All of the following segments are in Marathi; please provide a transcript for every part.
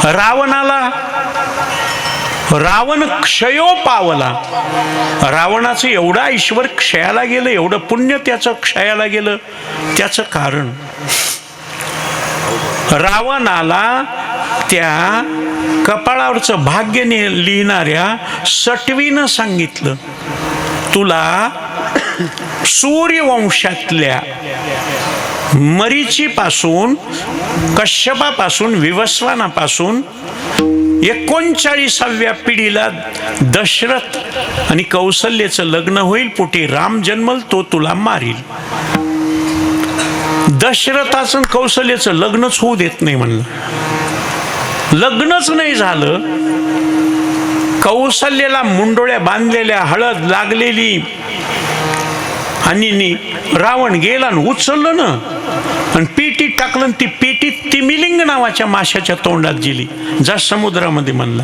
रावणाला रावण क्षयो पावला. रावणाचं एवढं ऐश्वर क्षयाला गेलं, एवढं पुण्य त्याचं क्षयाला गेलं. त्याचं कारण रावणाला त्या कपाळावरचं भाग्य लिहिणाऱ्या सटवीनं सांगितलं, तुला सूर्यवंशातल्या मरीचीपासून, कश्यपापासून, विवस्वानापासून 39व्या पिढीला दशरथ आणि कौसल्याचं लग्न होईल, पोटी राम जन्मल, तो तुला मारील. दशरथाचं कौसल्याचं लग्नच होऊ देत नाही म्हणलं. लग्नच नाही झालं. कौसल्याला मुंडोळ्या बांधलेल्या, हळद लागलेली, आणि रावण गेला आणि उचललं ना आणि पेटीत टाकलं. ती पेटी तिमिलिंग नावाच्या माशाच्या तोंडात गेली. जा समुद्रामध्ये म्हणला.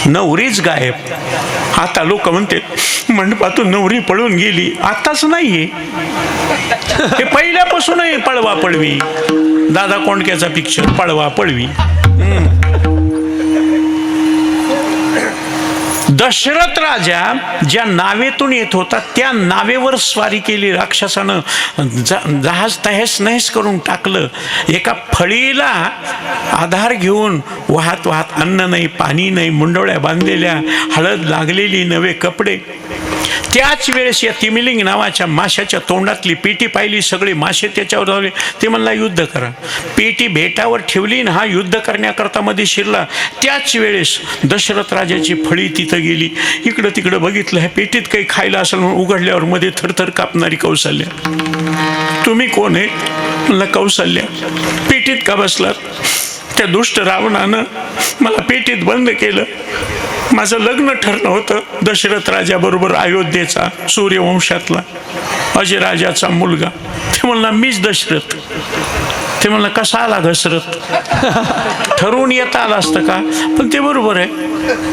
नवरीच गायब. आता लोक म्हणते मंडपातून नवरी पळून गेली. आताच नाहीये, हे पहिल्यापासून आहे. पळवा पळवी, दादा कोंडक्याचा पिक्चर, पळवा पळवी. दशरथ राजा ज्या नावेतून येत होता त्या नावेवर स्वारी केली राक्षसानं. जहाज तहेस नहेस करून टाकलं. एका फळीला आधार घेऊन वाहत वाहत, अन्न नाही, पाणी नाही, मुंडोळ्या बांधलेल्या, हळद लागलेली, नवे कपडे. त्याच वेळेस या तिमिलिंग नावाच्या माशाच्या तोंडातली पेटी पाहिली. सगळे मासे त्याच्यावर धावले. ते म्हणला युद्ध करा. पेटी भेटावर ठेवली ना हा युद्ध करण्याकरता मध्ये शिरला. त्याच वेळेस दशरथ राजाची फळी तिथं गेली. इकडं तिकडं बघितलं, ह्या पेटीत काही खायला असेल म्हणून उघडल्यावर मध्ये थरथर कापणारी कौसल्या. तुम्ही कोण आहे म्हणलं कौसल्या. पेटीत का बसलात? त्या दुष्ट रावणानं मला पेटीत बंद केलं. माझं लग्न ठरलं होतं दशरथ राजाबरोबर, अयोध्येचा, सूर्यवंशातला अजयराजाचा मुलगा. ते म्हणला मीच दशरथ. ते म्हणलं कसा आला घसरत? ठरवून येता आला असतं का? पण ते बरोबर आहे.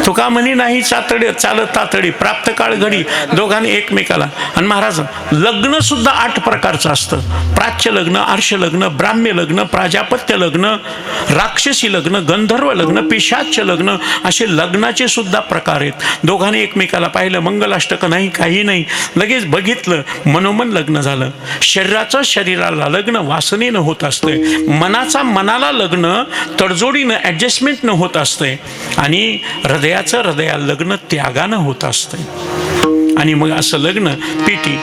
तो का म्हणे नाही चातडी चालत तातडी, प्राप्त काळ घडी, दोघांनी एकमेकाला. आणि महाराज लग्न सुद्धा 8 प्रकारचं असतं. प्राच्य लग्न, आर्ष लग्न, ब्राह्म्य लग्न, प्राजापत्य लग्न, राक्षसी लग्न, गंधर्व लग्न, पिशाच्य लग्न, असे लग्नाचे सुद्धा प्रकार आहेत. दोघांनी एकमेकाला पाहिलं, मंगलाष्टक नाही, काही नाही, लगेच बघितलं, मनोमन लग्न झालं. शरीराचं शरीराला लग्न वासनेनं होत असते. मनाचा मनाला लग्न तडजोडीनं, ॲडजस्टमेंटनं होत असते. आणि हृदयाचं हृदयाला लग्न त्यागानं होत असते. आणि मग असं लग्न पेटी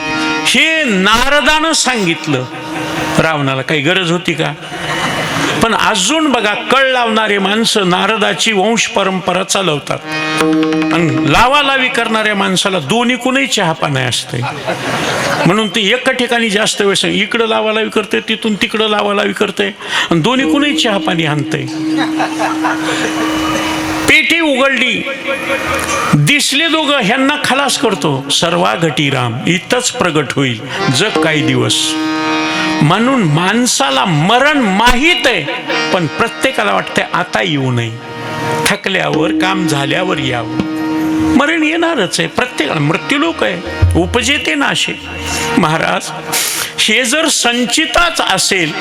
हे नारदानं सांगितलं रावणाला. काही गरज होती का? पण अजून बघा, कळ लावणारे माणसं नारदाची वंश परंपरा चालवतात. आणि लावालावी करणाऱ्या माणसाला दोन्हीकूनही चहापाणी असते. म्हणून ते एका ठिकाणी जास्त वेळ इकडं लावालावी करते, तिथून तिकडं लावालावी करते, आणि दोन्हीकूनही चहापाणी आणते. पेटी उघडली, दिसले दोघं, ह्यांना खलास करतो. सर्वा घटी राम, इथंच प्रगट होईल जग काही दिवस. म्हणून माणसाला मरण माहीत आहे, पण प्रत्येकाला वाटतंय आता येऊ नये, थकल्यावर, काम झाल्यावर यावं. मरण येणारच आहे प्रत्येकाला. मृत्यूलोक आहे, उपजेते नाशे. महाराज हे जर संचिताच असेल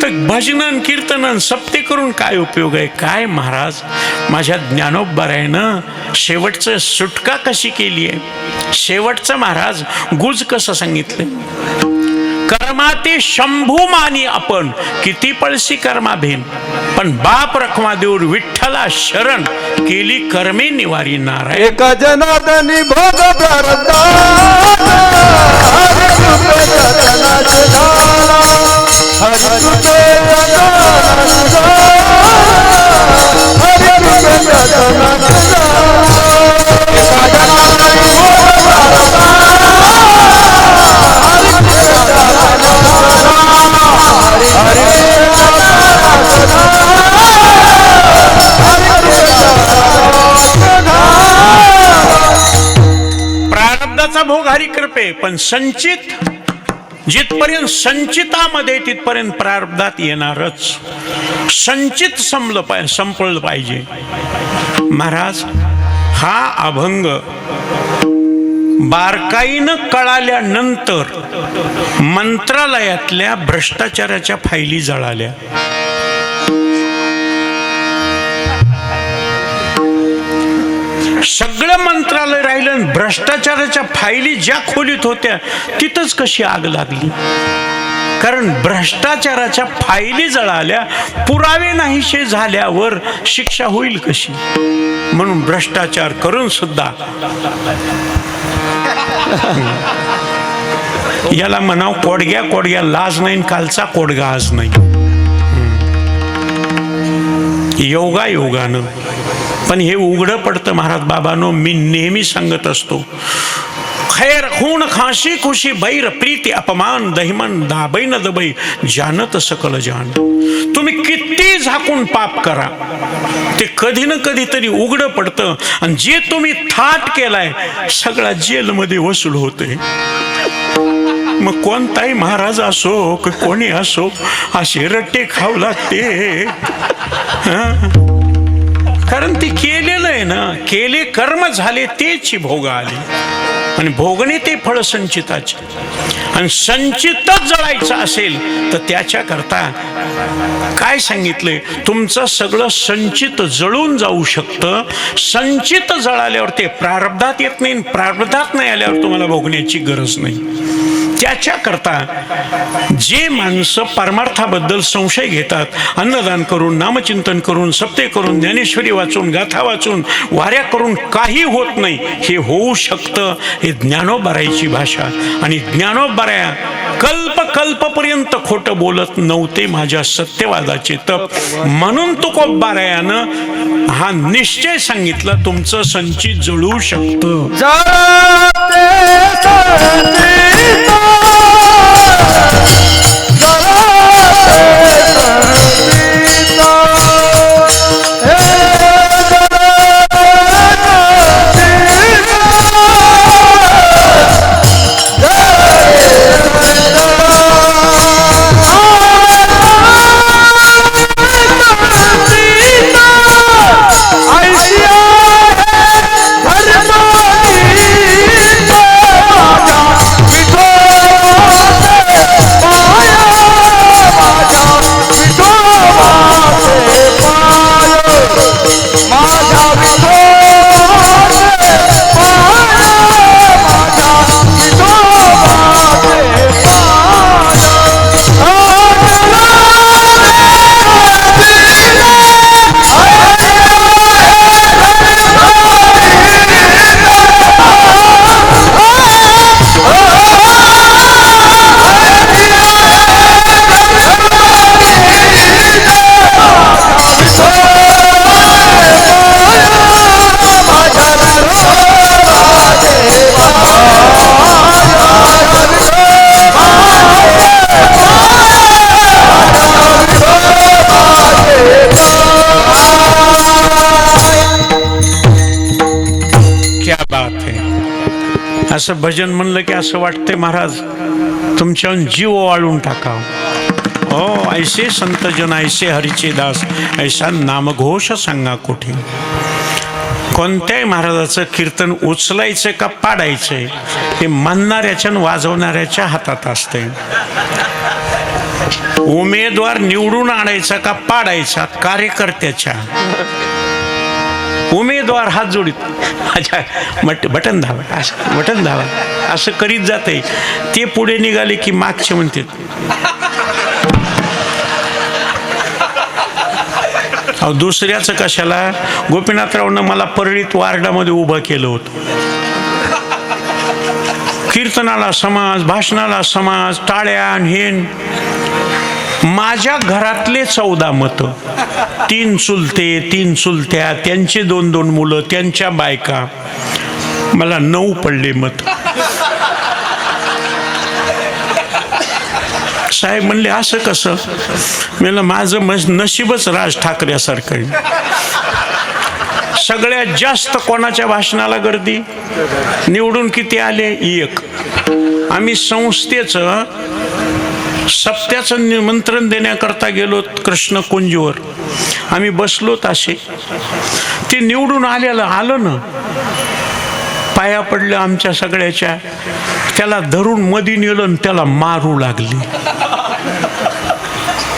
तर भजनन कीर्तनन सप्ते करून काय उपयोग आहे? काय महाराज, माझ्या ज्ञानोबरायनं शेवटचं सुटका कशी केली आहे? शेवटचं महाराज गुज कसं सांगितलं? कर्माते शंभू मानी आपण, किती पळशी कर्मा भेन, पण बाप रखमा देऊर विठ्ठला शरण, केली कर्मे निवारी नारायण. एका जनार्दनी भोग प्रारब्धान, हरि कृपे सदनाचे दान, हरि कृपे सदनाचे दान, हरि कृपे सदनाचे दान. एका जनार्दनी भोग प्रारब्धान, हरि कृपे सदनाचे दान, हरि प्रारब्धाचा भोग हरी कृपे, पण संचित जिथपर्यंत संचितामध्ये तिथपर्यंत प्रारब्धात येणारच. संचित संपलं पाहिजे. महाराज हा अभंग बारकाईनं कळाल्यानंतर मंत्रालयातल्या भ्रष्टाचाराच्या फायली जळाल्या. मंत्रालय राहिलं आणि भ्रष्टाचाराच्या फायली ज्या खोलीत होत्या तिथंच कशी आग लागली? कारण भ्रष्टाचाराच्या फायली जळाल्या, पुरावे नाहीसे झाल्यावर शिक्षा होईल कशी? म्हणून भ्रष्टाचार करून सुद्धा याला म्हणाव कोडग्या कोडग्या लाज नाही, कालचा कोडगा आज नाही. योगा योगानं पण हे उघडं पडतं महाराज बाबांनो. मी नेहमी सांगत असतो, खैर खून खाशी खुशी बैर प्रीती अपमान दहिमन दाबै न दबै जानत सकल जान. तुम्ही किती झाकून पाप करा ते कधी ना कधीतरी उघडं पडतं, आणि जे तुम्ही थाट केलाय सगळा जेलमध्ये वसूल होते. मग कोणताही महाराज असो की कोणी असो असे रट्टे खाऊ लागते. कारण ते केलेलं आहे ना, केले कर्म झाले तेची भोग आले, आणि भोगणे ते फळ संचिताचे. आणि संचितच जळायचं असेल तर त्याच्या करता काय सांगितलंय? तुमचं सगळं संचित जळून जाऊ शकतं. संचित जळाल्यावर ते प्रारब्धात येत नाही, प्रारब्धात नाही आल्यावर तुम्हाला भोगण्याची गरज नाही. त्याच्या करता जे माणसं परमार्थाबद्दल संशय घेतात, अन्नदान करून, नामचिंतन करून, सप्ते करून, ज्ञानेश्वरी वाचून, गाथा वाचून, वाऱ्या करून काही होत नाही, हे होऊ शकतं. हे ज्ञानोबारायची भाषा. आणि ज्ञानोबाराया कल्पपर्यंत खोटं बोलत नव्हते माझ्या सत्यवादाचे तप. म्हणून तुकोबारायानं हा निश्चय सांगितला, तुमचं संचित जळू शकतं. असं भजन म्हणलं की असं वाटतंय महाराज तुमच्याहून जीव वाळून टाकाव. हो, ऐसे संत जन ऐसे हरीचे दास, ऐसा नामघोष सांगा कुठे. कोणत्याही महाराजाचं कीर्तन उचलायचं का पाडायचंय हे म्हणणाऱ्याच्या आणि वाजवणाऱ्याच्या हातात असते. उमेदवार निवडून आणायचा का पाडायचा कार्यकर्त्याच्या. उमेदवार हात जोडीत बटन धावा, असं बटन धावा असं करीत जाते. ते पुढे निघाले की मागचे म्हणतात दुसऱ्याचं कशाला. गोपीनाथरावनं मला परळीत वार्डामध्ये उभं केलं होतं. कीर्तनाला समाज, भाषणाला समाज, टाळ्या हेन. माझ्या घरातले 14 मतं, 3 चुलते 3 चुलत्या, त्यांचे 2-2 मुलं, त्यांच्या बायका, मला 9 पडले मत. साहेब म्हणले असं कसं? मला माझं नशीबच राज ठाकरेसारखं आहे. सगळ्यात जास्त कोणाच्या भाषणाला गर्दी? निवडून किती आले? 1. आम्ही संस्थेचं सप्त्याचं निमंत्रण देण्याकरता गेलो कृष्णकुंजवर. आम्ही बसलोत असे. ते निवडून आलं ना, पाया पडलं आमच्या सगळ्याच्या. त्याला धरून मधी नेलं आणि त्याला मारू लागले.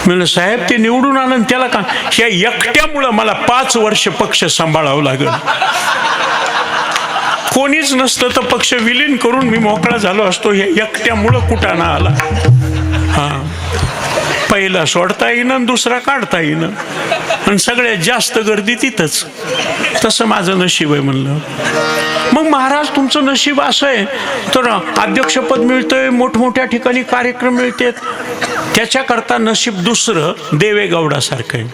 म्हणलं साहेब ते निवडून आलं त्याला का? ह्या एकट्यामुळं मला 5 वर्ष पक्ष सांभाळावं लागलं. कोणीच नसतं तर पक्ष विलीन करून मी मोकळा झालो असतो. हे एकट्यामुळं कुटाणा आला. हा, पहिला सोडता येईन, दुसरा काढता येईन, आणि सगळ्यात जास्त गर्दी तिथंच. तसं माझं नशीब आहे म्हणलं. मग महाराज तुमचं नशीब असं आहे तर अध्यक्षपद मिळतंय, मोठमोठ्या ठिकाणी कार्यक्रम मिळतात, त्याच्याकरता नशीब दुसरं देवेगौडासारखं आहे.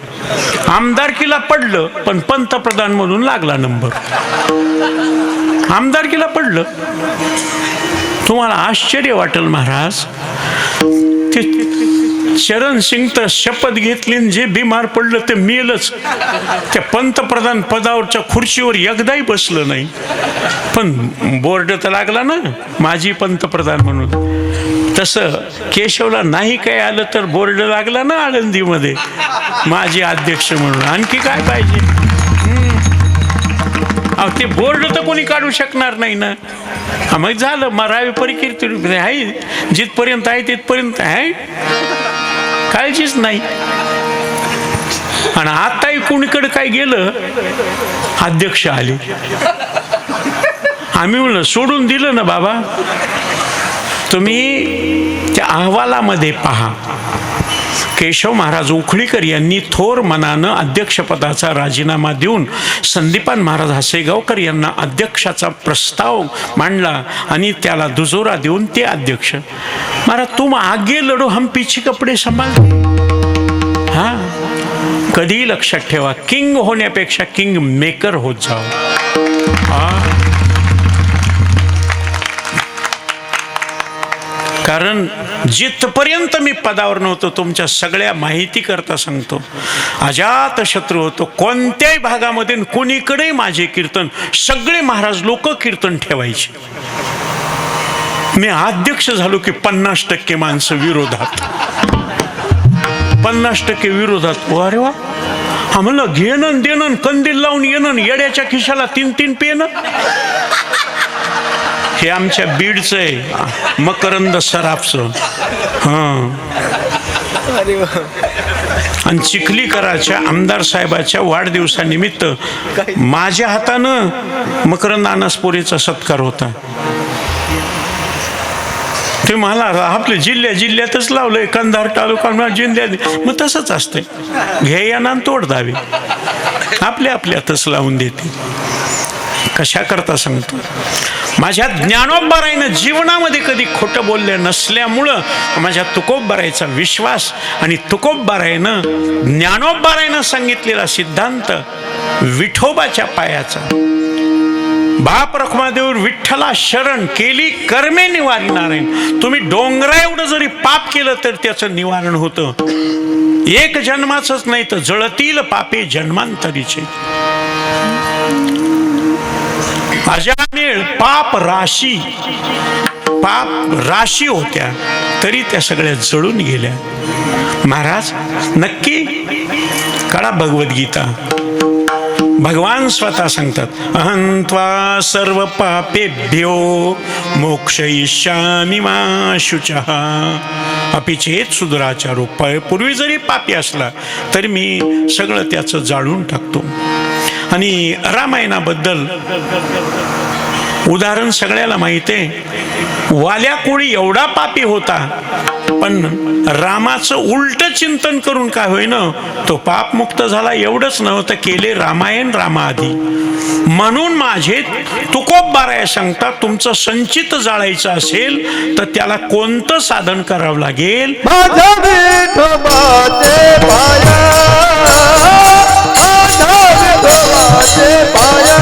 आमदारकीला पडलं पण पंतप्रधान म्हणून लागला नंबर. आमदारकीला पडलं. तुम्हाला आश्चर्य वाटेल महाराज, ते चरण सिंग तर शपथ घेतली, जे बिमार पडलं ते मेलच. त्या पंतप्रधान पदावरच्या खुर्चीवर एकदाही बसलं नाही, पण बोर्ड तर लागला ना माजी पंतप्रधान म्हणून. तसं केशवला नाही काय आलं तर बोर्ड लागला ना आळंदीमध्ये माजी अध्यक्ष म्हणून. आणखी काय पाहिजे? ते बोर्ड तर कोणी काढू शकणार नाही ना. मग झालं, मरावी परिकीर्ती आहे, जिथपर्यंत आहे तिथपर्यंत आहे, काळजीच नाही. आणि आताही कुणीकडे काय गेलं, अध्यक्ष आले. आम्ही म्हणलं सोडून दिलं ना बाबा, तुम्ही त्या अहवालामध्ये पहा. केशव महाराज उखळीकर यांनी थोर मनानं अध्यक्षपदाचा राजीनामा देऊन संदीपान महाराज हसेगावकर यांना अध्यक्षाचा प्रस्ताव मांडला आणि त्याला दुजोरा देऊन ते अध्यक्ष. महाराज तुम आगे लढो, हम पीछे कपडे संभाल. हा, कधीही लक्षात ठेवा, किंग होण्यापेक्षा किंग मेकर होत जाओ. कारण जिथपर्यंत मी पदावर नव्हतो, तुमच्या सगळ्या माहिती करता सांगतो, अजात शत्रू होतो. कोणत्याही भागामध्ये कोणीकडे माझे कीर्तन, सगळे महाराज लोक कीर्तन ठेवायचे. मी अध्यक्ष झालो की 50% माणसं विरोधात, 50% विरोधात. अरे वा, आम्हाला घेणं देणं, कंदील लावून येणं, येड्याच्या खिशाला 3-3 पेनं. हे आमच्या बीडचं आहे, मकरंद सराफचं. आणि चिखलीकराच्या आमदार साहेबाच्या वाढदिवसानिमित्त माझ्या हातानं मकरंद अनासपुरेचा सत्कार होता. ते मला आपल्या जिल्ह्यातच लावलंय, कंधार तालुका जिल्ह्यात. मग तसंच असतंय, घ्यायना तोड दावे, आपल्यातच लावून देते. कशा करता सांगतो, माझ्या ज्ञानोबरायनं जीवनामध्ये कधी खोटं बोलले नसल्यामुळं माझ्या तुकोबरायचा विश्वास आणि तुकोबरायनं ज्ञानोबरायनं सांगितलेला सिद्धांत विठोबाच्या पायाचा. बाप रखमादेवर विठ्ठला शरण केली कर्मे निवारी नारायण. तुम्ही डोंगरा एवढं जरी पाप केलं तर त्याचं निवारण होतं. एक जन्माचंच नाही तर जळतील पापे जन्मांतरीचे. अजामेळ पाप राशी होत्या तरी त्या सगळ्या जळून गेल्या. महाराज नक्की काढा भगवद्गीता. भगवान स्वतः सांगतात, अहंत्वा सर्व पापेभ्यो मोक्षयिष्यामि मा शुचः अपि चेत सुदुराचारो. पूर्वी जरी पापी असला तरी मी सगळं त्याचं जाळून टाकतो. आणि रामायणाबद्दल उदाहरण सगळ्याला माहित आहे. वाल्या कोळी एवढा पापी होता, पण रामाचं उलट चिंतन करून काय होईना तो पापमुक्त झाला. एवढंच नव्हतं, केले रामायण रामाआधी. म्हणून माझे तुकोबराय सांगतात, तुमचं संचित जाळायचं असेल तर त्याला कोणतं साधन करावं लागेल? माझ्या विठोबाचे पाया, माझ्या विठोबाचे पाया,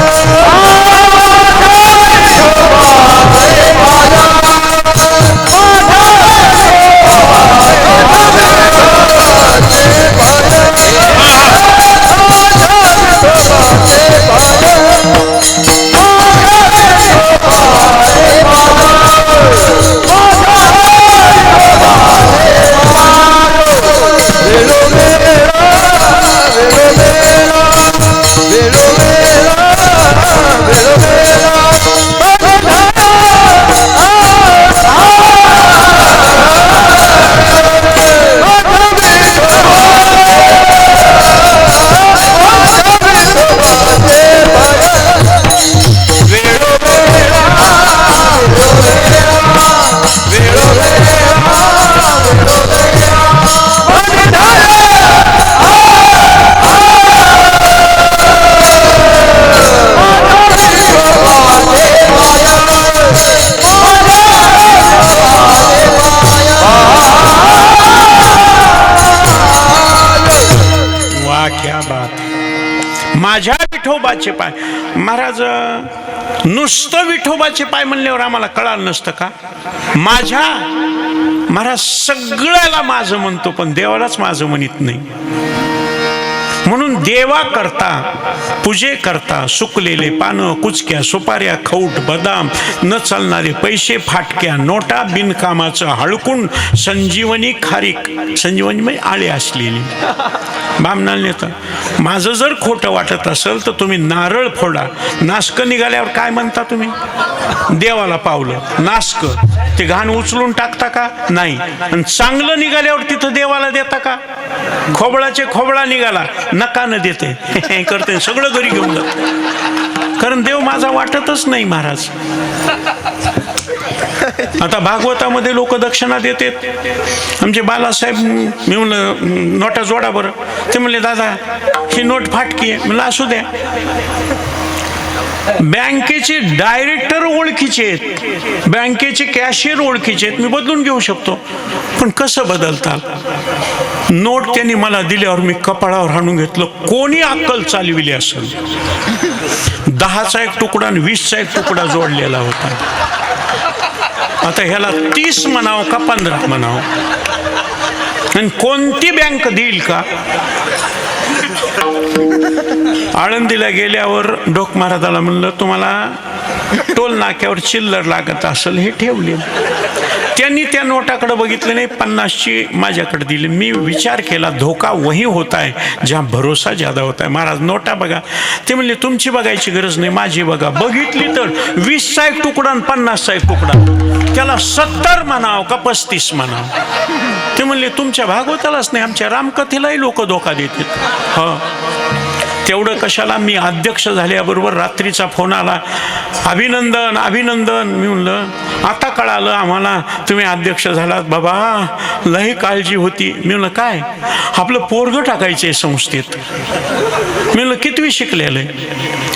पायात, माझ्या विठोबाचे पाय. महाराज नुसतं विठोबाचे पाय म्हणल्यावर आम्हाला कळालं नसतं का? माझ्या महाराज सगळ्याला माझं म्हणतो, पण देवालाच माझं म्हणत नाही. म्हणून देवा करता, पूजे करता सुकलेले पानं, कुचक्या सुपाऱ्या, खौट बदाम, न चालणारे पैसे, फाटक्या नोटा, बिनकामाचं हळकून, संजीवनी खारीक. संजीवनी म्हणजे आळे असलेली. बामणाने तर माझं जर खोटं वाटत असेल तर तुम्ही नारळ फोडा. नासकं निघाल्यावर काय म्हणता तुम्ही? देवाला पावलं नासकं. ते घाण उचलून टाकता का? नाही. आणि चांगलं निघाल्यावर तिथं देवाला देता का? खोबळाचे खोबळा निघाला, नका न देते करते, सगळं घरी घेऊन जात. कारण देव माझा वाटतच नाही महाराज. आता भागवतामध्ये लोक दक्षिणा देतात. आमचे बालासाहेब, मी म्हणलं नोटा जोडा बरं. ते म्हणले दादा ही नोट फाटकी आहे. म्हणलं असू द्या. बँकेचे डायरेक्टर ओळखीचे आहेत, बँकेचे कॅशियर ओळखीचे आहेत, मी बदलून घेऊ शकतो. पण कसं बदलतात? नोट त्यांनी मला दिल्यावर मी कपाळावर हाणून घेतलं. कोणी अक्कल चालविली असेल? 10चा एक तुकडा आणि 20चा एक तुकडा जोडलेला होता. आता ह्याला 30 म्हणावं का 15 म्हणावं? आणि कोणती बँक देईल का? आळंदीला गेल्यावर डोक महाराजाला म्हणलं तुम्हाला टोल नाक्यावर चिल्लर लागत असेल हे ठेवले. त्यांनी त्या नोटाकडे बघितलं नाही, 50ची माझ्याकडे दिली. मी विचार केला धोका वही होत आहे जहा भरोसा ज्यादा होता है. महाराज नोटा बघा. ते म्हणले तुमची बघायची गरज नाही, माझी बघा. बघितली तर 20चा एक तुकडा आणि 50चा एक तुकडा. त्याला 70 म्हणाव का 35 म्हणाव? ते म्हणले तुमच्या भागवतालाच नाही, आमच्या रामकथेलाही लोक धोका देतात. हो तेवढं कशाला? मी अध्यक्ष झाल्याबरोबर रात्रीचा फोन आला, अभिनंदन अभिनंदन. मी म्हणलं आता कळालं आम्हाला तुम्ही अध्यक्ष झालात बाबा, लई काळजी होती. मी म्हणलं काय? आपलं पोरगं टाकायचंय संस्थेत. मी म्हणलं कितवी शिकलेलं आहे?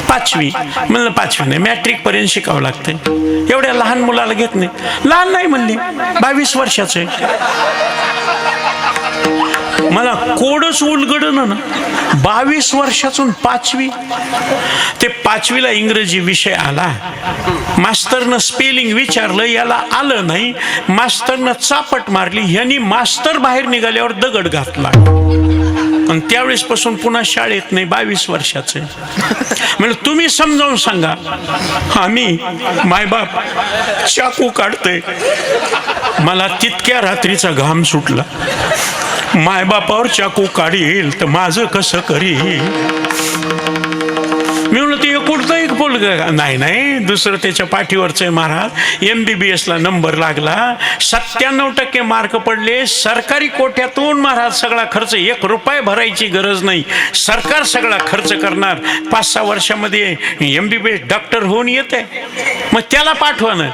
5वी. म्हणलं 5वी नाही, मॅट्रिक पर्यंत शिकावं लागतंय. एवढ्या लहान मुलाला घेत नाही. लहान नाही म्हणली, 22 वर्षाचं आहे. मला कोडच उलगडलं ना. 22 वर्षातून 5वी. ते 5वीला इंग्रजी विषय आला. मास्तरनं स्पेलिंग विचारलं, याला आलं नाही. मास्तरनं चापट मारली. यांनी मास्तर बाहेर निघाल्यावर दगड घातला. आणि त्यावेळेस पासून पुन्हा शाळेत नाही. 22 वर्षाचे. म्हणजे तुम्ही समजावून सांगा. आम्ही मायबाप चाकू काढतोय. मला तितक्या रात्रीचा घाम सुटला. मायबापावर चाकू काढील तर माझं कसं करील? मी म्हणलं ते कुठचं एक बोल नाही नाही दुसरं त्याच्या पाठीवरचं आहे. महाराज MBBS ला नंबर लागला, 97% मार्क पडले. सरकारी कोट्यातून महाराज सगळा खर्च, 1 रुपया भरायची गरज नाही, सरकार सगळा खर्च करणार. 5-6 वर्षामध्ये MBBS डॉक्टर होऊन येते. मग त्याला पाठवा ना.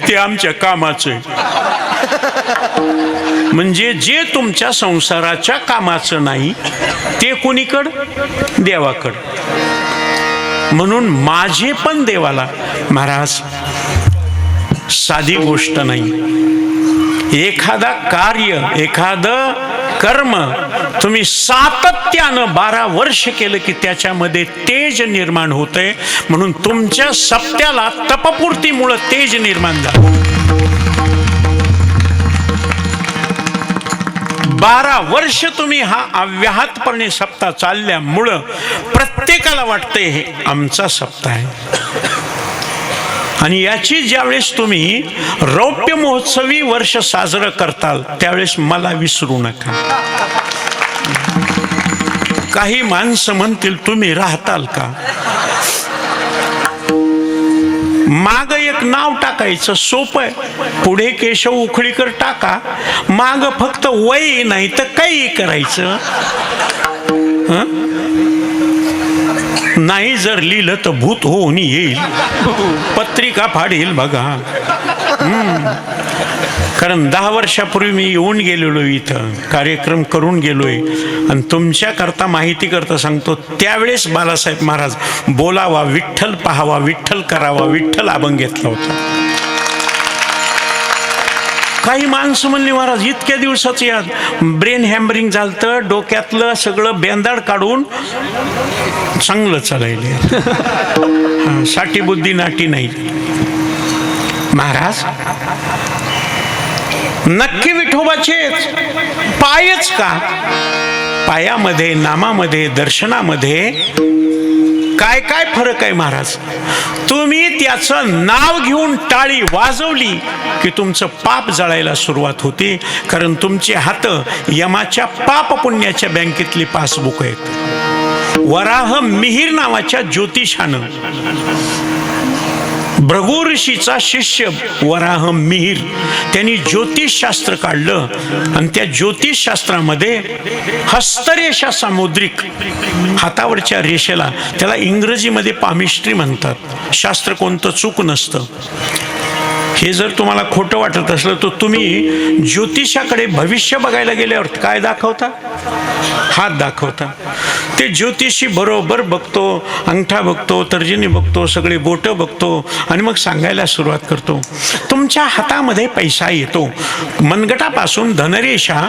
ते आमच्या कामाचं आहे. म्हणजे जे तुमच्या संसाराच्या कामाचं नाही ते कोणीकड? देवाकड. म्हणून माझे पण देवाला. महाराज साधी गोष्ट नाही. एखादा कार्य, एखादं कर्म तुम्ही सातत्यानं 12 वर्ष केलं की त्याच्यामध्ये तेज निर्माण होतंय. म्हणून तुमच्या सप्त्याला तपपूर्तीमुळे तेज निर्माण झालं. 12 वर्ष तुम्ही हा अव्याहतपणे सप्ताह चालल्यामुळं प्रत्येकाला वाटतंय हे आमचा सप्ताह आहे. आणि याची ज्यावेळेस तुम्ही रौप्य महोत्सवी वर्ष साजरं करताल त्यावेळेस मला विसरू नका. काही माणसं म्हणतील तुम्ही राहताल का? माग एक नाव टाकायचं सोपं आहे. पुढे केशव उखळीकर टाका, माग फक्त वय नाही तर काही करायचं. नाही जर लिहिलं तर भूत होऊन येईल, पत्रिका फाडील बघा. कारण 10 वर्षापूर्वी मी येऊन गेलेलो, इथं कार्यक्रम करून गेलोय. आणि तुमच्या करता माहिती करता सांगतो, त्यावेळेस बालासाहेब महाराज बोलावा विठ्ठल, पाहावा विठ्ठल, करावा विठ्ठल अभंग घेतला होता. काही माणसं म्हणली महाराज इतक्या दिवसाचं या ब्रेन हॅमरिंग झालं, डोक्यातलं सगळं बेंदाड काढून चांगलं चालायले. साठी बुद्धी नाटी नाही. महाराज नक्की विठोबाचेच पायच का? पायामध्ये, नामामध्ये, दर्शनामध्ये काय काय फरक आहे महाराज? तुम्ही त्याचं नाव घेऊन टाळी वाजवली की तुमचं पाप जळायला सुरुवात होते. कारण तुमचे हात यमाच्या पाप पुण्याच्या बँकेतली पासबुक आहेत. वराह मिहीर नावाच्या ज्योतिषानं, भृगु ऋषीचा शिष्य वराह मिहीर, त्यांनी ज्योतिषशास्त्र काढलं आणि त्या ज्योतिषशास्त्रामध्ये हस्तरेषा सामुद्रिक, हातावरच्या रेषेला, त्याला इंग्रजीमध्ये पामिस्ट्री म्हणतात. शास्त्र कोणतं चूक नसतं. हे जर तुम्हाला खोटं वाटत असलं तर तुम्ही ज्योतिषाकडे भविष्य बघायला गेल्यावर काय दाखवता? हात दाखवता. ते ज्योतिषी बरोबर बघतो, अंगठा बघतो, तर्जनी बघतो, सगळे बोटं बघतो आणि मग सांगायला सुरुवात करतो. तुमच्या हातामध्ये पैसा येतो. मनगटापासून धनरेषा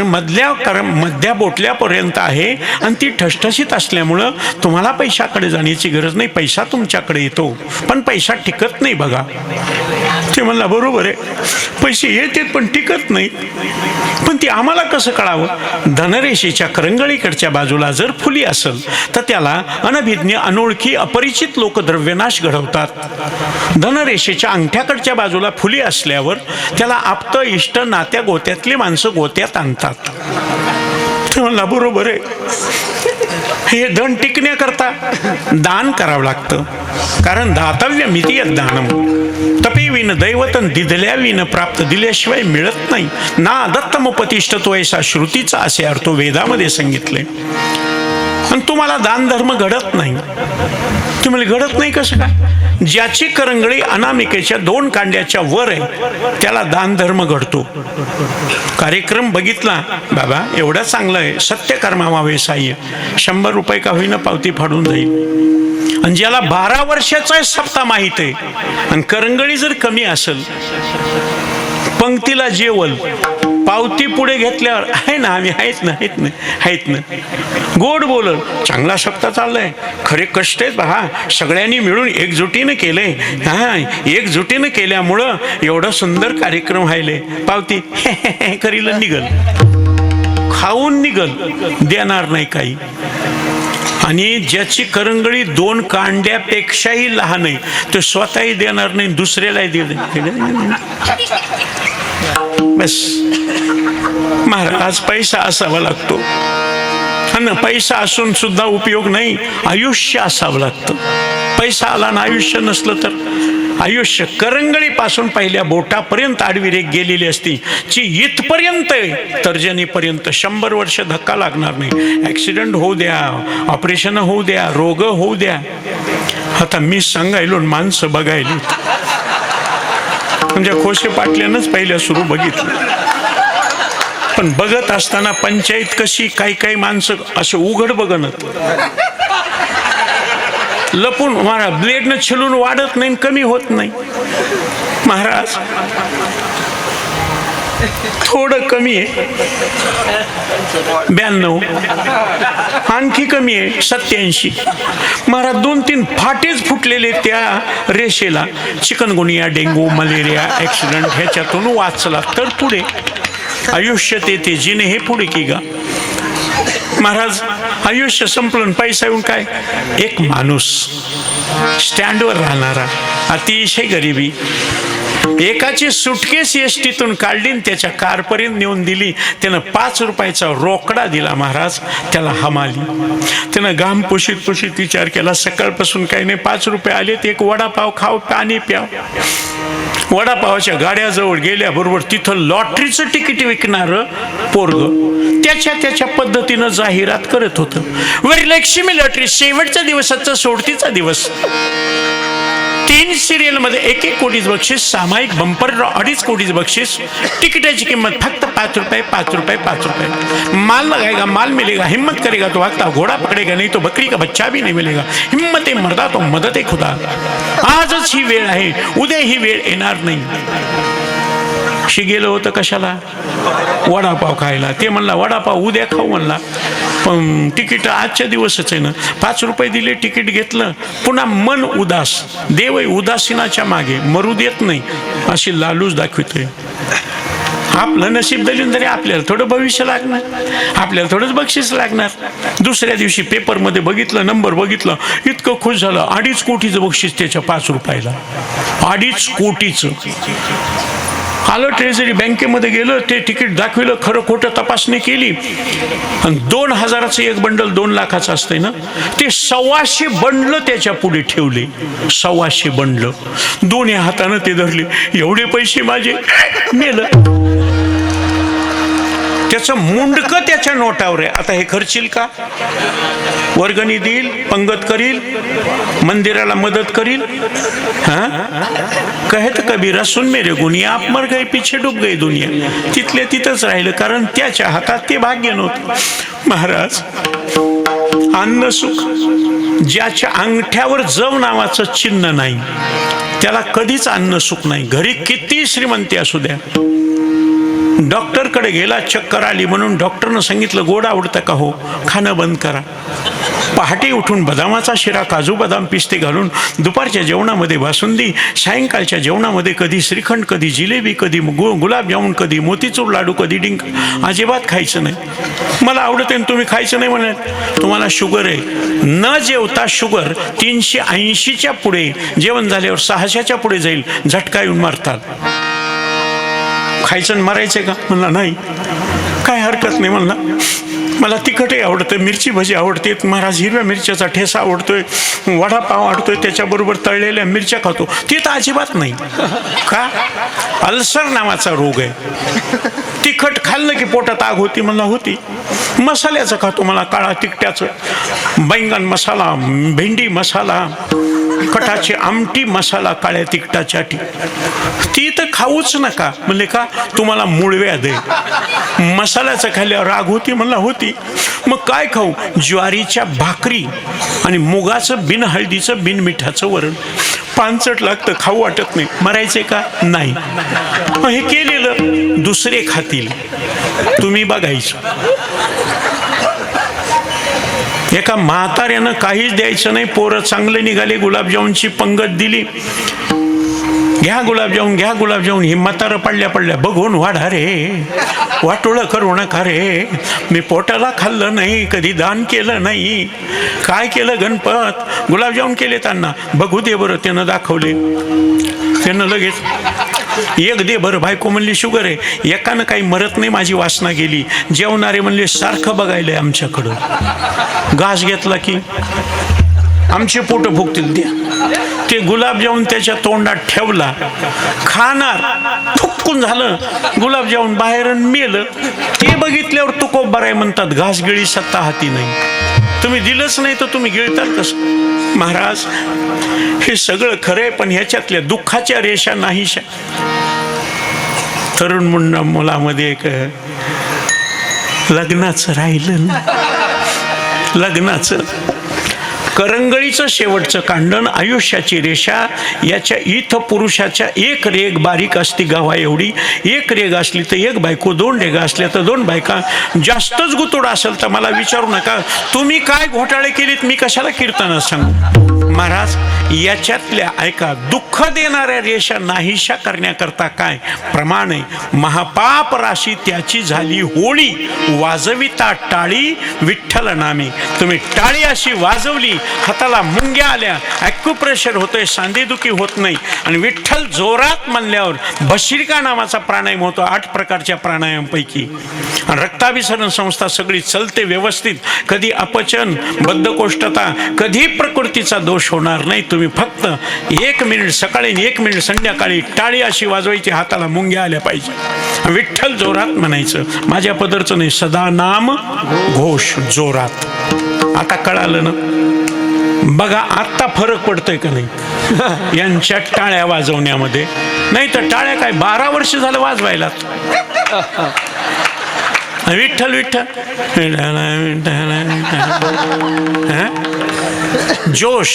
मध्या बोटल्यापर्यंत आहे आणि ती ठसठशीत असल्यामुळं तुम्हाला पैशाकडे जाण्याची गरज नाही. पैसा तुमच्याकडे येतो, पण पैसा टिकत नाही बघा. ते म्हणला बरोबर आहे, पैसे येतात पण टिकत नाही. पण ती आम्हाला कसं कळावं? धनरेषेच्या करंगळीकडच्या बाजूला जर फुली असेल तर त्याला अनभिज्ञ, अनोळखी, अपरिचित लोक द्रव्यनाश घडवतात. धनरेषेच्या अंगठ्याकडच्या बाजूला फुली असल्यावर त्याला आप्त, इष्ट, नात्या गोत्यातली माणसं गोत्यात आणतात. ते म्हणला बरोबर आहे. हे धन टिकण्याकरता दान करावं लागतं. कारण दातव्य मितीय दानम, तपे विन दैवतन दिधल्या विन प्राप्त, दिल्याशिवाय मिळत नाही. ना दत्तमोपतिष्ठतो ऐसा श्रुतीचा असे अर्थ वेदामध्ये सांगितले. आणि तुम्हाला दान धर्म घडत नाही. तुम्हाला घडत नाही कसं काय? ज्याची करंगळी अनामिकेच्या 2 कांड्याच्या वर आहे त्याला दान धर्म घडतो. कार्यक्रम बघितला बाबा, एवढा चांगला आहे, सत्यकर्मा व्यवसाय, 100 रुपये का होईना पावती फाडून जाईल. आणि ज्याला 12 वर्षाचा सप्ताह माहित आहे आणि करंगळी जर कमी असेल, पंक्तीला जेवल, पावती पुढे घेतल्यावर आहे ना, आम्ही आहेत ना, गोड बोलल, चांगला सप्ताह चाललाय, खरे कष्ट आहेत बहा, सगळ्यांनी मिळून एकजुटीनं केलंय. एकजुटीनं केल्यामुळं एवढं सुंदर कार्यक्रम व्हायले. पावती करील, निघल, खाऊन निघल, देणार नाही काही. आणि ज्याची करंगळी 2 कांड्यापेक्षाही लहान आहे तो स्वतःही देणार नाही, दुसऱ्यालाही देणार. बस महाराज, पैसा असावा लागतो. आणि पैसा असून सुद्धा उपयोग नाही, आयुष्य असावं लागतं. पैसा आला ना आयुष्य नसलं तर आयुष्य करंगळीपासून पहिल्या बोटापर्यंत आडवी रेख गेलेली असती, ची इथपर्यंत तर्जनीपर्यंत 100 वर्ष धक्का लागणार नाही. ऍक्सिडेंट होऊ द्या, ऑपरेशन होऊ द्या, रोग होऊ द्या. आता मी सांगायलो माणसं बघायली, म्हणजे खोसे पाटल्यानंच पहिल्या सुरू बघितलं. पण बघत असताना पंचायत कशी, काही माणसं असे उघड बघणत, लपून, महाराज ब्लेडनं छिलून वाढत नाही, कमी होत नाही. महाराज थोडं कमी आहे 92, आणखी कमी आहे 87. महाराज 2-3 फाटेच फुटलेले त्या रेषेला. चिकनगुनिया, डेंगू, मलेरिया, ऍक्सिडेंट ह्याच्यातून वाचला तर पुढे आयुष्य ते जिने हे पुढे की गा. महाराज आयुष्य संपलं, पैसा येऊन काय? एक माणूस स्टँडवर राहणारा, अतिशय गरिबी, एकाची सुटकेस एसटीतून काढली, त्याच्या कारपर्यंत नेऊन दिली. त्यानं 5 रुपयाचा रोकडा दिला. महाराज त्याला हमाली. त्यानं घाम पुशीत विचार केला, सकाळपासून काही नाही, 5 रुपये आलेत, एक वडापाव खाव, पाणी प्याव. वडापावाच्या गाड्याजवळ गेल्याबरोबर तिथं लॉटरीचं तिकीट विकणारं पोरग त्याच्या पद्धतीनं जाहिरात करत होतं. वरलक्ष्मी लॉटरी, शेवटच्या दिवसाचा, सोडतीचा दिवस. 3 सिरियल मध्ये 1-1 कोटीच बक्षीस, सामायिक बंपर ड्रॉ 2.5 कोटीच बक्षीस. तिकीटाची किंमत फक्त 5 रुपये, 5 रुपये, 5 रुपये. माल लगाएगा माल मिलेगा, हिम्मत करेगा तो भागता, घोड़ा पकड़ेगा नहीं तो बकरी का बच्चा भी नहीं मिलेगा. हिम्मत मर्दा तो मदत खुदा. आजच ही वेळ आहे, उद्या ही वेळ येणार नाही. दिवशी गेलो होतं कशाला? वडापाव खायला. ते म्हणला वडापाव उद्या खाऊ म्हणला, पण तिकीट आजच्या दिवसच आहे ना. 5 रुपये दिले, तिकीट घेतलं. पुन्हा मन उदास. देव उदासीनाच्या मागे मरू देत नाही अशी लालूच दाखवतोय. आपलं नशीब दलिन तरी आपल्याला थोडं भविष्य लागणार, आपल्याला थोडंच बक्षीस लागणार. दुसऱ्या दिवशी पेपरमध्ये बघितलं, नंबर बघितलं, इतकं खुश झालं. 2.5 कोटीचं बक्षीस त्याच्या 5 रुपयाला. 2.5 कोटीचं. आलं ट्रेझरी बँकेमध्ये गेलं, ते तिकीट दाखविलं, खरं खोटं तपासणी केली. आणि 2,000चं एक बंडल 2 लाखाचं असतंय ना, ते 1,200 बंडलं त्याच्या पुढे ठेवले. 1,200 बंडलं दोन्ही हातानं ते धरले. एवढे पैसे माझे मेलं. त्याचं मुंडकं त्याच्या नोटावर आहे. आता हे खर्चील का? वर्गणी देईल, पंगत करील, मंदिराला मदत करील. कहत कबीरा सुन मेरे गुनिया, आप मर गए पीछे डूब गई दुनिया. तिथल्या तिथंच राहिलं, कारण त्याच्या हातात ते भाग्य नव्हतं. महाराज, अन्न सुख ज्याच्या अंगठ्यावर जव नावाचं चिन्ह नाही त्याला कधीच अन्न सुख नाही. घरी किती श्रीमंती असू द्या. डॉक्टरकडे गेला, चक्कर आली म्हणून डॉक्टरनं सांगितलं गोड आवडतं का? हो. खाणं बंद करा. पहाटे उठून बदामाचा शिरा, काजू बदाम पिस्ते घालून दुपारच्या जेवणामध्ये बासुंदी, सायंकाळच्या जेवणामध्ये कधी श्रीखंड, कधी जिलेबी, कधी गुलाबजामुन, कधी मोतीचूर लाडू, कधी डिंक. अजिबात खायचं नाही. मला आवडत आहे तुम्ही खायचं नाही म्हणत. तुम्हाला शुगर आहे. न जेवता शुगर 380च्या पुढे, जेवण झाल्यावर 600च्या पुढे जाईल. झटका येऊन मारतात. खायचं मरायचं का? म्हणला नाही. काय हरकत नाही म्हणला. मला तिखटही आवडतं, मिरची भजी आवडते, महाराज हिरव्या मिरच्याचा ठेसा आवडतोय, वडापाव आवडतोय, त्याच्याबरोबर तळलेल्या मिरच्या खातो. ती तर अजिबात नाही. का? अल्सर नावाचा रोग आहे. तिखट खाल्लं की पोटात आग होती. म्हणला होती. मसाल्याचं खातो, मला काळा तिखट्याचं, बैंगन मसाला, भेंडी मसाला, कटाची आमटी मसाला, काळ्या तिखटाच्या. ती तर खाऊच नका. म्हणले का? तुम्हाला मूळव्याध आहे. मसाल्याचं खाल्ल्यावर राग होती. म्हणला होती. मग काय खाऊ? ज्वारीच्या भाकरी आणि मुगाचं बिन हळदीचं बिन मिठाचं वरण. पानचट लागतं, खाऊ वाटत नाही. मरायचे का? नाही. हे केलेलं दुसरे खातील, तुम्ही बघायचं. एका म्हाताऱ्यानं काहीच द्यायचं नाही. पोरं चांगले निघाले, गुलाबजामुनची पंगत दिली. घ्या गुलाबजामुन, घ्या गुलाबजामुन. हे म्हातारं पडल्या पडल्या बघून वाढा रे, वाटोळं करू नका रे. मी पोटाला खाल्लं नाही, कधी दान केलं नाही. काय केलं गणपत? गुलाबजामुन केले त्यांना. बघू दे बरं. त्यानं दाखवले. त्यानं लगेच एक दे बरं. बायको म्हणली शुगर आहे. एकानं काही मरत नाही, माझी वासना गेली. जेवणारे म्हणले सारखं बघायलंय आमच्याकडं. घास घेतला की आमचे पोट फुगतील. द्या. ते गुलाबजामुन त्याच्या तोंडात ठेवला. खाणार, फुक्कून झालं. गुलाबजामुन बाहेर मेलं. ते बघितल्यावर तुकोबर आहे म्हणतात. घास गिळी सत्ता हाती नाही. तुम्ही दिलंच नाही तर तुम्ही गिळताल कसं? महाराज, हे सगळं खरंय, पण ह्याच्यातल्या दुःखाच्या रेषा नाहीशा. तरुण मुलामध्ये एक लग्नाचं राहिलं ना, लग्नाचं करंगळीचं शेवटचं कांडण, आयुष्याची रेषा. याच्या इथं पुरुषाच्या एक रेग बारीक असती गावा एवढी. एक रेग असली तर एक बायको, 2 रेगा असल्या तर 2 बायका. जास्तच गुतोड असेल तर मला विचारू नका. तुम्ही काय घोटाळे केलेत मी कशाला कीर्तनात सांगू? महाराज, याच्यातल्या ऐका, दुःख देणाऱ्या रेषा नाहीशा करण्याकरता काय प्रमाण आहे? महापाप राशी त्याची झाली होळी, वाजविता टाळी विठ्ठल नामे. तुम्ही टाळी अशी वाजवली, हाताला मुंग्या आल्या, ॲक्युप्रेशर होतोय, सांधेदुखी होत नाही. आणि विठ्ठल जोरात म्हणल्यावर भस्त्रिका नावाचा प्राणायाम होतो, 8 प्रकारच्या प्राणायामपैकी. आणि रक्ताभिसरण संस्था सगळी चलते व्यवस्थित. कधी अपचन, बद्धकोष्ठता, कधी प्रकृतीचा दोष होणार नाही. तुम्ही फक्त 1 मिनिट सकाळी, 1 मिनिट संध्याकाळी टाळी अशी वाजवायची, हाताला मुंग्या आल्या पाहिजे. विठ्ठल जोरात म्हणायचं. माझ्या पदरचं नाही, सदा नाम घोष जोरात. आता कळालं ना? बघा आत्ता फरक पडतोय का नाही यांच्या टाळ्या वाजवण्यामध्ये? नाही तर टाळ्या काय 12 वर्ष झालं वाजवायला. विठ्ठल विठ्ठल विठ्ठल विठ्ठल. जोश.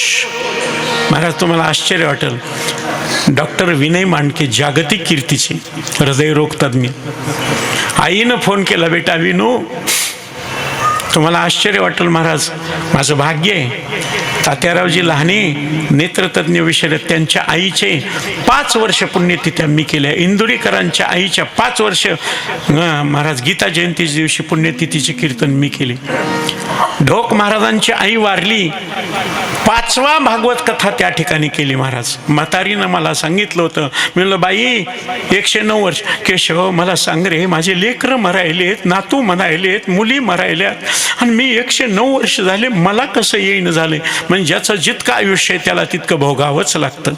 महाराज तुम्हाला आश्चर्य वाटेल, डॉक्टर विनय मांडके जागतिक कीर्तीचे हृदयरोग तज्ञ, आईनं फोन केला, बेटा विनू तुम्हाला आश्चर्य वाटेल महाराज, माझं भाग्य आहे. तात्यारावजी लहाने नेत्रतज्ञ विषय, त्यांच्या आईचे 5 वर्ष पुण्यतिथ्या मी केल्या. इंदुरीकरांच्या आईच्या 5 वर्ष महाराज गीता जयंतीच्या दिवशी पुण्यतिथीचे कीर्तन मी केले. ढोक महाराजांची आई वारली, 5वा भागवत कथा त्या ठिकाणी केली महाराज. म्हातारीनं मला सांगितलं होतं, मी म्हणलं बाई 109 वर्ष. केशव मला सांग रे, माझे लेकरं मरायलेत, नातू मरायलेत, मुली मरायल्यात, आणि मी 109 वर्ष झाले, मला कसं येईन झाले. म्हणजे ज्याचं जितकं आयुष्य आहे त्याला तितकं भोगावंच लागतं.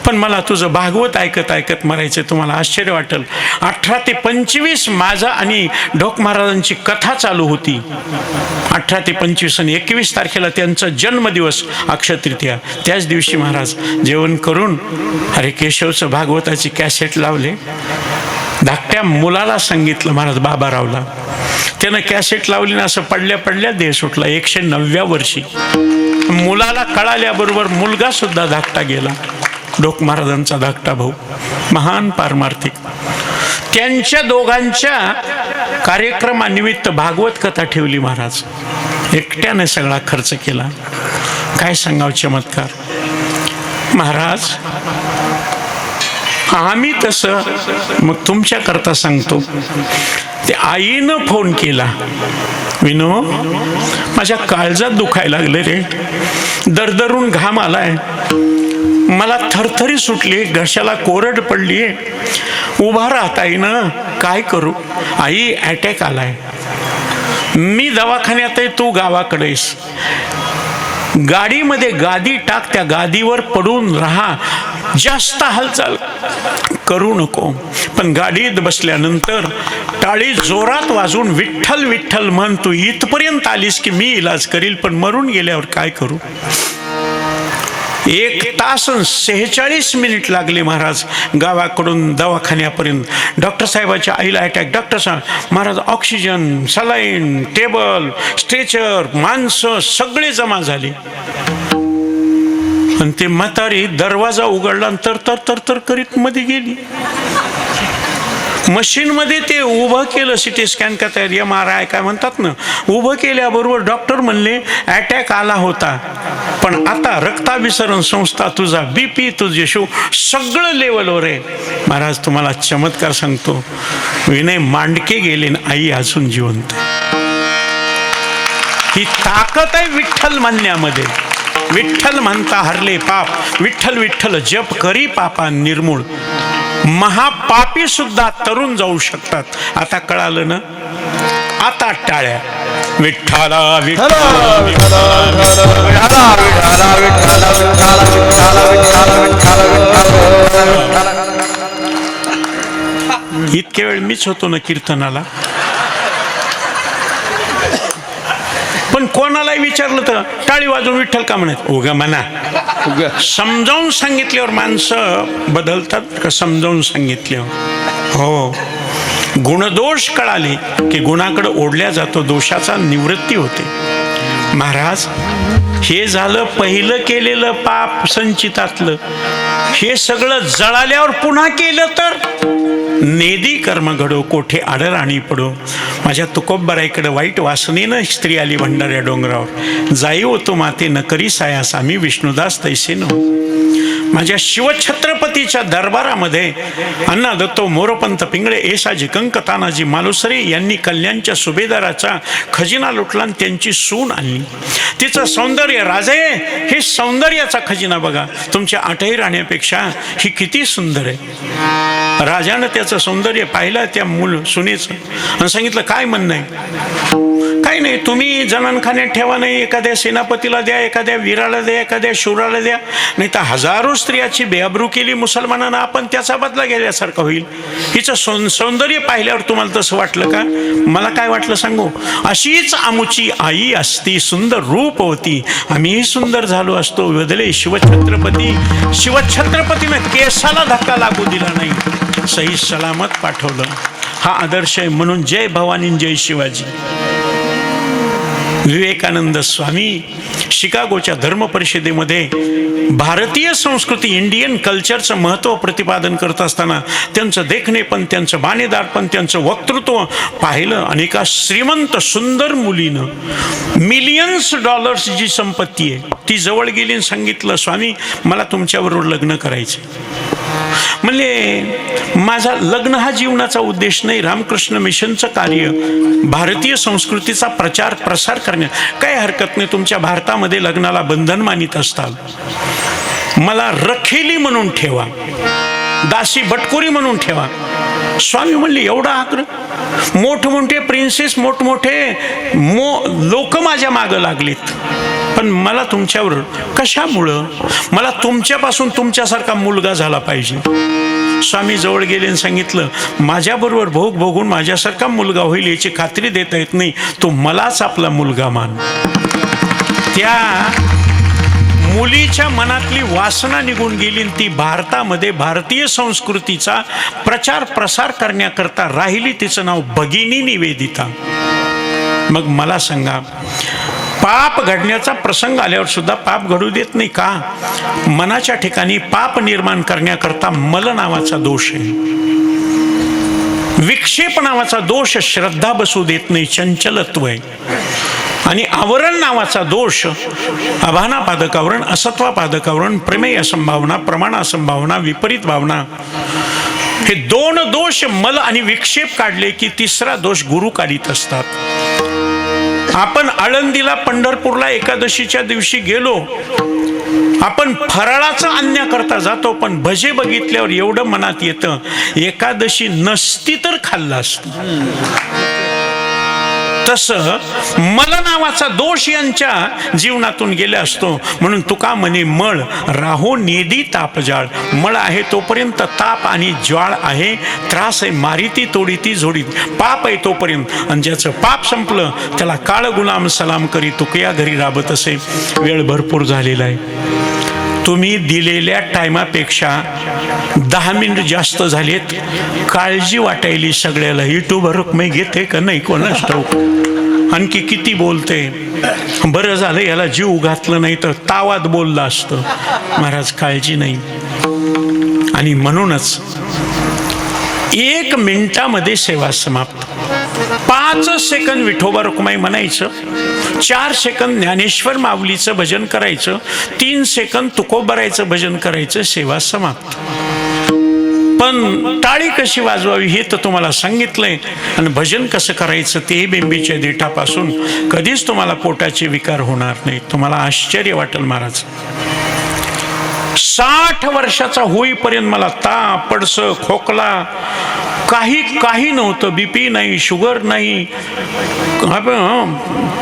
पण मला तुझं भागवत ऐकत ऐकत मरायचं. तुम्हाला आश्चर्य वाटेल, 18 ते 25 माझा आणि ढोक महाराजांची कथा चालू होती. 18 ते 25 आणि 21 तारखेला त्यांचा जन्मदिवस अक्षय तृतीया. त्याच दिवशी महाराज जेवण करून अरे केशवचं भागवताची कॅसेट लावले. धाकट्या मुलाला सांगितलं महाराज, बाबारावला, त्यानं कॅसेट लावली ना, असं पडल्या पडल्या देह सुटला. 109व्या वर्षी मुलाला कळाल्याबरोबर मुलगा सुद्धा धाकटा गेला. ढोक महाराजांचा धाकटा भाऊ, महान पारमार्थिक. त्यांच्या दोघांच्या कार्यक्रमानिमित्त भागवत कथा ठेवली महाराज. एकट्याने सगळा खर्च केला. काय सांगावं चमत्कार महाराज. आम्ही तसं, मग तुमच्याकरता सांगतो, ते आईनं फोन केला, विनो माझ्या काळजात दुखायला लागले रे, दरदरून घाम आलाय, मला थरथरी सुटली, घशाला कोरड पडली, उभा राहता येईना, काय करू. आई अटॅक आलाय, मी दवाखान्यात आहे, तू गावाकडेस. गाडीमध्ये गादी टाक, त्या गादीवर पडून राहा, जास्त हालचाल करू नको. पण गाडीत बसल्यानंतर टाळी जोरात वाजून विठ्ठल विठ्ठल म्हण. तू इथपर्यंत आलीस की मी इलाज करील, पण मरून गेल्यावर काय करू. 1 तास 46 मिनिट लागले महाराज गावाकडून दवाखान्यापर्यंत. डॉक्टर साहेबाच्या आईला अटॅक. डॉक्टर साहेब महाराज ऑक्सिजन, सलाईन, टेबल, स्ट्रेचर, माणसं सगळे जमा झाले. आणि ते म्हातारी दरवाजा उघडला तर तर तर तर करीत मध्ये गेली. मशीनमध्ये ते उभं केलं, सिटी स्कॅन का तयार MRI काय म्हणतात ना, उभं केल्याबरोबर डॉक्टर म्हणले अटॅक आला होता, पण आता रक्ताभिसरण संस्था, तुझा BP, तुझे सगळं लेवलवर आहे. महाराज तुम्हाला चमत्कार सांगतो, विनय मांडके गेले, आई अजून जिवंत. ही ताकद आहे विठ्ठल म्हणण्यामध्ये. विठ्ठल म्हणता हरले पाप, विठ्ठल विठ्ठल जप करी पापा निर्मूळ. महापापी सुद्धा तरुण जाऊ शकतात. आता कळालं ना. आता टाळ्या. विठ्ठला इतके वेळ मीच होतो ना कीर्तनाला. पण कोणालाही विचारलं तर टाळी वाजवून विठ्ठल का म्हणत. उगा म्हणा. समजावून सांगितल्यावर माणसं बदलतात का. समजावून सांगितल्यावर हो. गुणदोष कळाले की गुणाकडे ओढल्या जातो, दोषाचा निवृत्ती होते. महाराज हे झालं पहिलं केलेलं पाप संचितातलं. हे सगळं जळाल्यावर पुन्हा केलं तर नेदी कर्म घडो, कोठे आडर आणि पडो. माझ्या तुकोबराईकडे वाईट वासनेनं स्त्री आली भंडाऱ्या डोंगरावर. जाई होतो माते न करी सायास, आम्ही विष्णुदास तैसे नो. माझ्या शिवछत्रपतीच्या दरबारामध्ये अण्णा दत्तो मोरपंत पिंगळे, येसाजी कंक, तानाजी मालुसरे यांनी कल्याणच्या सुभेदाराचा खजिना लुटला आणि त्यांची सून आणली. तिचं सौंदर्य राजे, हे सौंदर्याचा खजिना बघा, तुमच्या 8ही राहण्यापेक्षा ही किती सुंदर आहे. राजानं त्याचं सौंदर्य पाहिलं त्या सुनेचं आणि सांगितलं काय म्हणणं आहे. काही नाही, तुम्ही जनानखान्यात ठेवा, नाही एखाद्या सेनापतीला द्या, एखाद्या वीराला द्या, एखाद्या शूराला द्या, नाही तर हजारो स्त्रियाची बेअब्रू केली मुसलमानांना, आपण त्याचा बदला गेल्यासारखं होईल. हिचं सौंदर्य पाहिल्यावर तुम्हाला तसं वाटलं का. मला काय वाटलं सांगू. अशीच आमुची आई असती, सुंदर रूप होती, आम्हीही सुंदर झालो असतो. बदले शिवछत्रपती. शिवछत्रपतीनं केसाला धक्का लागू दिला नाही, सही सलामत पाठवलं. हा आदर्श आहे. म्हणून जय भवानी जय शिवाजी. विवेकानंद स्वामी शिकागोच्या धर्म परिषदेमध्ये भारतीय संस्कृती, इंडियन कल्चरचं महत्त्व प्रतिपादन करत असताना त्यांचं देखणेपण, त्यांचं बाणेदारपण, त्यांचं वक्तृत्व पाहिलं. आणि एका श्रीमंत सुंदर मुलीनं मिलियन्स डॉलर्स जी संपत्ती आहे ती जवळ गेली आणि सांगितलं, स्वामी मला तुमच्याबरोबर लग्न करायचं. म्हणजे माझा लग्न हा जीवनाचा उद्देश नाही, रामकृष्ण मिशनचं कार्य, भारतीय संस्कृतीचा प्रचार प्रसार करणे, काही हरकत नाही. तुमच्या भारतामध्ये लग्नाला बंधन मानित असताल, मला रखेली म्हणून ठेवा, दासी बटकोरी म्हणून ठेवा. स्वामी म्हणले एवढा आग्रह? मोठमोठे प्रिन्सेस, मोठमोठे लोक माझ्या मागं लागलीत, पण मला तुमच्यावर कशामुळं? मला तुमच्यापासून तुमच्यासारखा मुलगा झाला पाहिजे. स्वामी जवळ गेले आणि सांगितलं, माझ्याबरोबर भोग भोगून माझ्यासारखा मुलगा होईल याची खात्री देता येत नाही, तू मलाच आपला मुलगा मान. त्या मुलीच्या मनातली वासना निघून गेली, ती भारतामध्ये भारतीय संस्कृतीचा प्रचार प्रसार करण्याकरता राहिली. तिचं नाव भगिनी निवेदिता. मग मला सांगा, पाप घडण्याचा प्रसंग आल्यावर सुद्धा पाप घडू देत नाही का? मनाच्या ठिकाणी पाप निर्माण करण्याकरता मल नावाचा दोष आहे, विक्षेप नावाचा दोष श्रद्धा बसू देत नाही, चंचलत्व आहे. आणि आवरण नावाचा दोष, अभानापादकावरण, असत्वापादकावरण, प्रमेय असंभावना, प्रमाण असंभावना, विपरीत भावना, हे दोन दोष मल आणि विक्षेप काढले की तिसरा दोष गुरु काढीत असतात. आपण आळंदीला, पंढरपूरला एकादशीच्या दिवशी गेलो, आपण फराळाचं आणण्याकरता जातो, पण भजे बघितल्यावर एवढं मनात येतं, एकादशी नसती तर खाल्लं असतं. तसं मल नावाचा दोष यांच्या जीवनातून गेला असतो. म्हणून तुका म्हणे, मळ राहो नेदी तापजाळ. मळ आहे तोपर्यंत ताप आणि ज्वाळ आहे, त्रास आहे मारिती तोडीती झोडीत. पाप आहे तोपर्यंत, आणि ज्याचं पाप संपलं त्याला काळ गुलाम सलाम करी. तुकया घरी राबत असे. वेळ भरपूर झालेला आहे. तुम्ही दिलेल्या टायमापेक्षा 10 मिनिट जास्त झालेत. काळजी वाटायली सगळ्याला, युट्यूबर मी घेते का नाही कोणास ठाऊक, आणखी किती बोलते. बरं झालं याला जीव घातलं, नाही तर तावात बोललं असतं. महाराज काळजी नाही. आणि म्हणूनच 1 मिनिटामध्ये सेवा समाप्त. 5 सेकंद विठोबा रुक्माई म्हणायचं, 4 सेकंद ज्ञानेश्वर माऊलीचं भजन करायचं, 3 सेकंद तुकोबारायचं भजन करायचं, सेवा समाप्त. पण टाळी कशी वाजवावी हे तर तुम्हाला सांगितलंय, आणि भजन कसं करायचं ते बेंबीच्या देठापासून कधीच तुम्हाला पोटाचे विकार होणार नाही. तुम्हाला आश्चर्य वाटेल. महाराज 60 वर्षाचा होईपर्यंत मला ताप, पडसं, खोकला काही नव्हतं. बीपी नाही, शुगर नाही,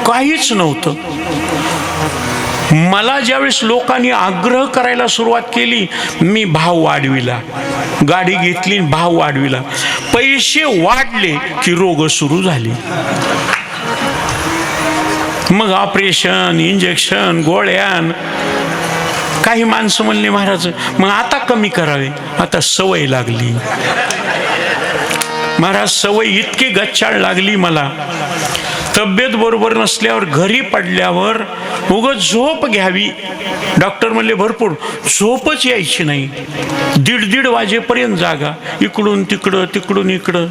काहीच नव्हतं. मला ज्यावेळेस लोकांनी आग्रह करायला सुरुवात केली, मी भाव वाढविला, गाडी घेतली, भाव वाढविला, पैसे वाढले की रोग सुरू झाले. मग ऑपरेशन, इंजेक्शन, गोळ्यान. काही माणसं म्हणले, महाराज मग आता कमी करावे. आता सवय लागली. महाराज सवय इतकी गच्चाळ लागली मला, तब्येत बरोबर नसल्यावर, घरी पडल्यावर उगाच झोप घ्यावी. डॉक्टर म्हणले भरपूर, झोपच यायची नाही. 1:30 वाजेपर्यंत जागा, इकडून तिकडं, तिकडून इकडं.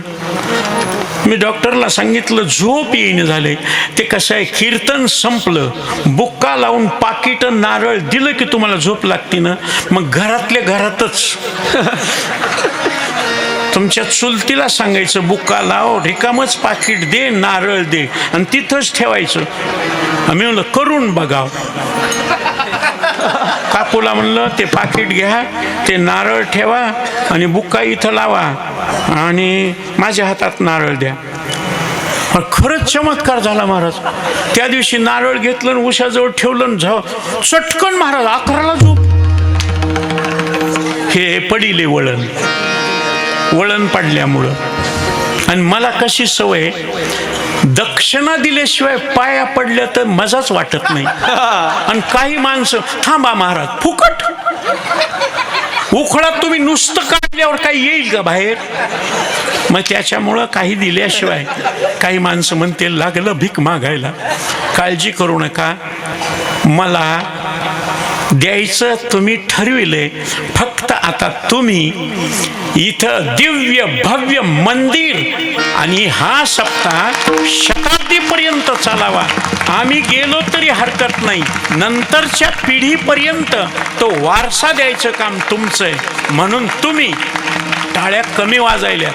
मी डॉक्टरला सांगितलं झोप येईन झाले. ते कसं आहे, कीर्तन संपलं, बुक्का लावून पाकिट नारळ दिलं की तुम्हाला झोप लागते ना. मग घरातल्या घरातच तुमच्या चुलतीला सांगायचं, बुक्का लाव, रिकामच पाकिट दे, नारळ दे, आणि तिथंच ठेवायचं. आम्ही म्हणलं करून बघाव. काकूला म्हणलं ते पाकिट घ्या, ते नारळ ठेवा, आणि बुक्का इथं लावा, आणि माझ्या हातात नारळ द्या. खरंच चमत्कार झाला महाराज. त्या दिवशी नारळ घेतलं, उशाजवळ ठेवलं, चटकन महाराज 11ला झोप. हे पडिले वळण पडल्यामुळं. आणि मला कशी सवय, दक्षिणा दिल्याशिवाय पाया पडल्या तर मजाच वाटत नाही. आणि काही माणसं, थांबा महाराज फुकट, उखळात तुम्ही नुसतं काढल्यावर काही येईल का बाहेर? मग त्याच्यामुळं काही दिल्याशिवाय काही माणसं म्हणतील लागलं भीक मागायला. काळजी करू नका, मला द्यायचं तुम्ही ठरविले. फक्त आता तुम्ही इथं दिव्य भव्य मंदिर आणि हा सप्ताह शताब्दीपर्यंत चालावा. आम्ही गेलो तरी हरकत नाही, नंतरच्या पिढीपर्यंत तो वारसा द्यायचं काम तुमचं आहे. म्हणून तुम्ही टाळ्या कमी वाजायल्या.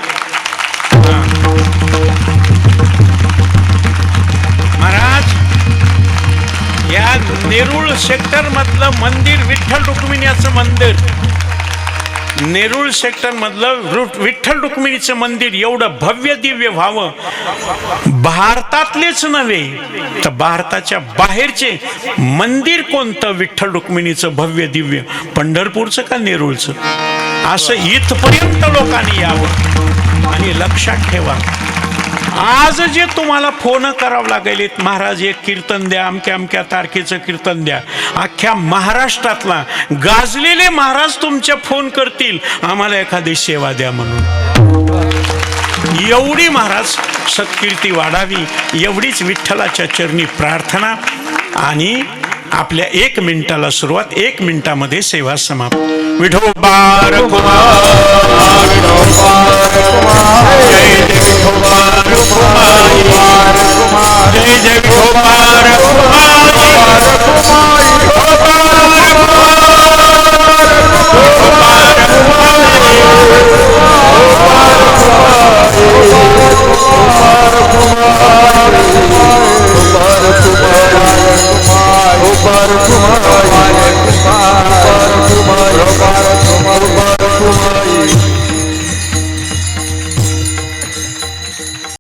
महाराज, या नेरूळ सेक्टर मधलं मंदिर, विठ्ठल रुक्मिणीचं मंदिर, नेरूळ सेक्टर मधलं विठ्ठल रुक्मिणीचं मंदिर एवढं भव्य दिव्य व्हावं, भारतातलेच नव्हे तर भारताच्या बाहेरचे मंदिर कोणतं विठ्ठल रुक्मिणीचं भव्य दिव्य? पंढरपूरचं का नेरूळचं? असं इथपर्यंत लोकांनी यावं. आणि लक्षात ठेवा, आज जे तुम्हाला फोन करावं लागेल, महाराज एक कीर्तन द्या, अमक्या अमक्या तारखेचं कीर्तन द्या, अख्ख्या महाराष्ट्रातला गाजलेले महाराज तुमच्या फोन करतील, आम्हाला एखादी सेवा द्या म्हणून. एवढी महाराज सत्कीर्ती वाढावी, एवढीच विठ्ठलाच्या चरणी प्रार्थना. आणि आपल्या 1 मिनिटाला सुरुवात, 1 मिनिटामध्ये सेवा समाप्त. विठोबा रखुमा, जय जय विठोबा रखुमा, जय जय विठोबा रखुमा.